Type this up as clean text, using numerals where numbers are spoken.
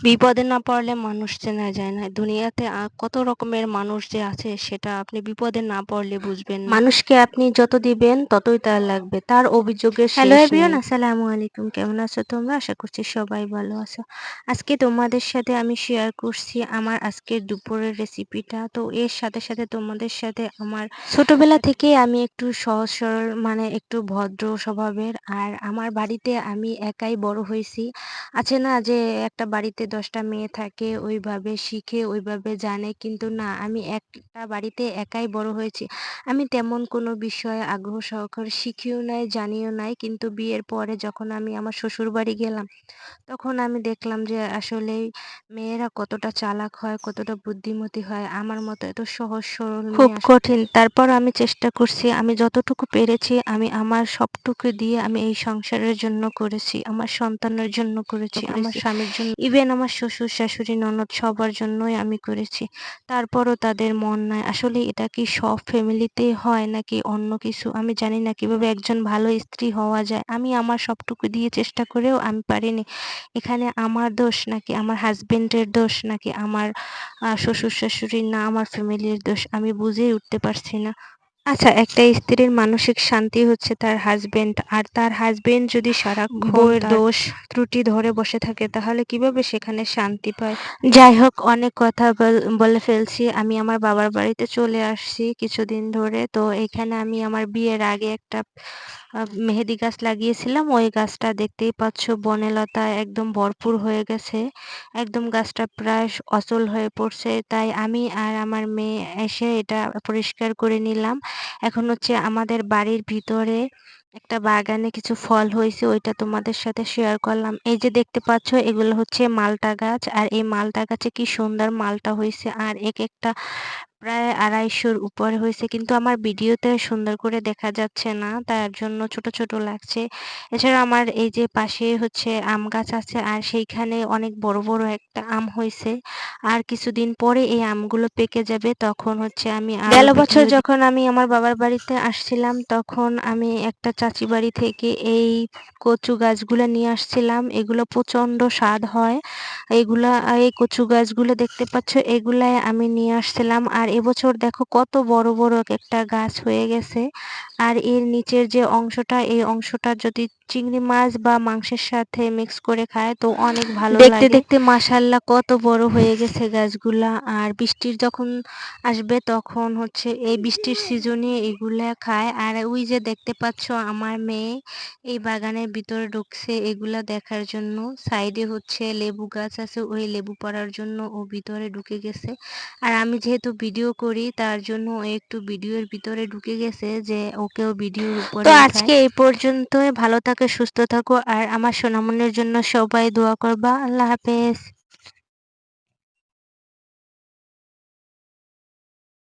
বিপদে না পড়লে মানুষ চেনা যায় না। দুনিয়াতে কত রকমের মানুষ যে আছে সেটা আপনি বিপদে না পড়লে বুঝবেন না। মানুষকে আপনি যত দিবেন ততই তার লাগবে। তার অভিযোগের হ্যালো শেষ এভরিওয়ান, নেই। আসসালামু আলাইকুম। কেমন আছো তোমরা? আশা করছি সবাই ভালো আছো। আজকে তোমাদের সাথে আমি শেয়ার করছি আমার আজকের দুপুরের রেসিপিটা। তো এর সাথে সাথে তোমাদের সাথে আমার ছোটবেলা থেকে আমি একটু সহজ সরল মানে একটু ভদ্র স্বভাবের। আর আমার বাড়িতে আমি একাই বড় হয়েছি। আছে না যে একটা বাড়িতে ১০টা মেয়ে থাকে ওইভাবে শিখে ওইভাবে জানে, কিন্তু না, আমি একটা বাড়িতে একাই বড় হয়েছি। আমি তেমন কোনো বিষয়ে আগ্রহ সহকারে শিখিও নাই, জানিও নাই, কিন্তু বিয়ের পরে যখন আমি আমার শ্বশুরবাড়ি গেলাম তখন আমি দেখলাম যে আসলেই মেয়েরা কতটা চালাক হয়, কতটা বুদ্ধিমতী হয়। আমার মতো এত সহজ সরল খুব মেয়ে কঠিন। তারপর আমি চেষ্টা করছি, আমি যতটুকু পেরেছি আমি আমার সবটুকু দিয়ে আমি এই সংসারের জন্য করেছি, আমার সন্তানের জন্য করেছি, আমার স্বামীর জন্য, ইভেন আমার শ্বশুর শাশুড়ি ননদ সবার জন্যই আমি করেছি। তারপরও তাদের মন নাই। আসলে এটা কি সব ফ্যামিলিতে হয় নাকি অন্য কিছু আমি জানি না, কিভাবে একজন ভালো স্ত্রী হওয়া যায়। আমি আমার সবটুকু দিয়ে চেষ্টা করেও আমি পারিনি। এখানে আমার দোষ নাকি আমার হাজবেন্ডের দোষ নাকি আমার শ্বশুর-শাশুড়ির, না আমার ফ্যামিলির দোষ, আমি বুঝেই উঠতে পারছি না। আচ্ছা, একটা স্ত্রীর মানসিক শান্তি হচ্ছে তার হাসব্যান্ড, আর তার হাসব্যান্ড যদি সারাক্ষণ বউয়ের দোষ ত্রুটি ধরে বসে থাকে তাহলে কিভাবে সেখানে শান্তি পায়? যাই হোক, অনেক কথা বলে ফেলছি। আমি আমার বাবার বাড়িতে চলে আসছি কিছুদিন ধরে। তো এখানে আমি আমার বিয়ের আগে একটা মেহেদি গাছ লাগিয়েছিলাম। ওই গাছটা দেখতেই পাচ্ছ বনলতায় একদম ভরপুর হয়ে গেছে। একদম গাছটা প্রায় অচল হয়ে পড়ছে। তাই আমি আর আমার মেয়ে এসে এটা পরিষ্কার করে নিলাম। এখন হচ্ছে আমাদের বাড়ির ভিতরে একটা বাগানে কিছু ফল হয়েছে, ওইটা তোমাদের সাথে শেয়ার করলাম। এই যে দেখতে পাচ্ছ এগুলো হচ্ছে মালটা গাছ, আর এই মালটা গাছে কি সুন্দর মালটা হয়েছে, আর এক একটা প্রায় ২৫০-র উপরে হয়েছে, কিন্তু আমার ভিডিওতে সুন্দর করে দেখা যাচ্ছে না, তার জন্য ছোট ছোট লাগছে। এছাড়া আমার এই যে পাশে হচ্ছে আম গাছ আছে, আর সেইখানে অনেক বড় বড় একটা আম হয়েছে। আর কিছুদিন পরে এই আমগুলো পেকে যাবে, তখন হচ্ছে আমি গেল বছর যখন আমি আমার বাবার বাড়িতে আসছিলাম তখন আমি একটা চাচি বাড়ি থেকে এই কচু গাছগুলো নিয়ে আসছিলাম। এগুলো প্রচন্ড স্বাদ হয়। এগুলা এই কচু গাছগুলো দেখতে পাচ্ছ, এগুলাই আমি নিয়ে আসছিলাম। আর এবছর দেখো কত বড় বড় একটা গাছ হয়ে গেছে। আর এর নিচের যে অংশটা, এই অংশটা যদি চিংড়ি মাছ বা মাংসের সাথে মিক্স করে খায় তো অনেক ভালো লাগে। দেখতে দেখতে মাশাআল্লাহ কত বড় হয়ে গেছে গাছগুলা। আর বৃষ্টির যখন আসবে তখন হচ্ছে এই বৃষ্টির সিজনে এগুলা খায়। আর ওই যে দেখতে পাচ্ছ আমার মেয়ে এই বাগানের ভিতরে ঢুকছে এগুলা দেখার জন্য। সাইডে হচ্ছে লেবু গাছ আছে, ওই লেবু পড়ার জন্য ও ভিতরে ঢুকে গেছে। আর আমি যেহেতু ভিডিও করি তার জন্য ও একটু ভিডিওর ভিতরে ঢুকে গেছে যে ওকেও ভিডিওর উপরে তো উঠাই। আজকে এই পর্যন্তই। ভালো থাকো, সুস্থ থাকো, আর আমার সোনামনির জন্য সবাই দোয়া করবা। আল্লাহ হাফেজ।